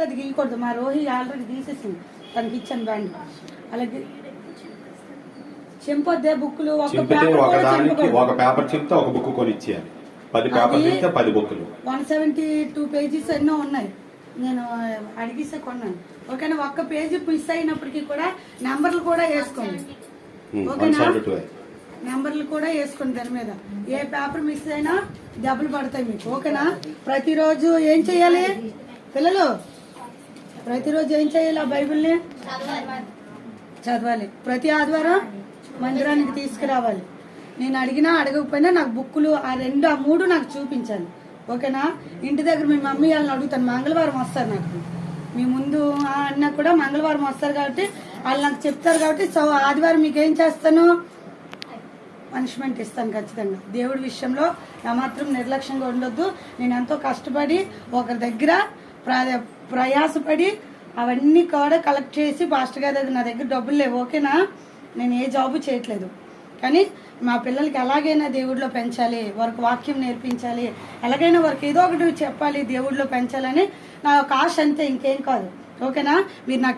అది గీయకూడదు. మా రోహి ఆల్రెడీ తీసేసింది, తనకి ఇచ్చాను బ్యాండ్. అలాగే చెంపొద్దే బుక్లు ఒక పేపర్ చెప్తే ఒక బుక్ కొని ఇచ్చేయాలి. 10 పేపర్ చెప్తే 10 బుక్లు 172 పేజెస్ ఎన్నో ఉన్నాయి. నేను అడిగిస్తే కొన్నాను. ఓకేనా, ఒక్క పేజీ మిస్ అయినప్పటికీ కూడా నెంబర్లు కూడా వేసుకోండి. ఓకేనా, నెంబర్లు కూడా వేసుకోండి. దాని మీద ఏ పేపర్ మిస్ అయినా దెబ్బలు పడతాయి మీకు. ఓకేనా, ప్రతిరోజు ఏం చెయ్యాలి పిల్లలు? ప్రతిరోజు ఏం చేయాలి? ఆ బైబిల్ని చదవాలి. ప్రతి ఆదివారం మందిరానికి తీసుకురావాలి. నేను అడిగినా అడగకపోయినా నాకు బుక్కులు ఆ 2 ఆ 3 నాకు చూపించాలి. ఓకేనా, ఇంటి దగ్గర మీ మమ్మీ వాళ్ళని అడుగుతాను. మంగళవారం వస్తారు నాకు, మీ ముందు అన్న కూడా మంగళవారం వస్తారు కాబట్టి వాళ్ళు నాకు చెప్తారు కాబట్టి సో ఆదివారం మీకు ఏం చేస్తాను, పనిష్మెంట్ ఇస్తాను ఖచ్చితంగా. దేవుడి విషయంలో ఏమాత్రం నిర్లక్ష్యంగా ఉండొద్దు. నేను ఎంతో కష్టపడి ఒకరి దగ్గర ప్రయాసపడి అవన్నీ కూడా కలెక్ట్ చేసి పాస్టర్ గారి దగ్గర నా దగ్గర డబ్బులు లేవు. ఓకేనా, నేను ఏ జాబు చేయట్లేదు, కానీ మా పిల్లలకి ఎలాగైనా దేవుడిలో పెంచాలి, వారికి వాక్యం నేర్పించాలి, ఎలాగైనా వారికి ఏదో ఒకటి చెప్పాలి, దేవుడిలో పెంచాలని నా ఒక ఆశ అంతే, ఇంకేం కాదు. ఓకేనా, మీరు నాకు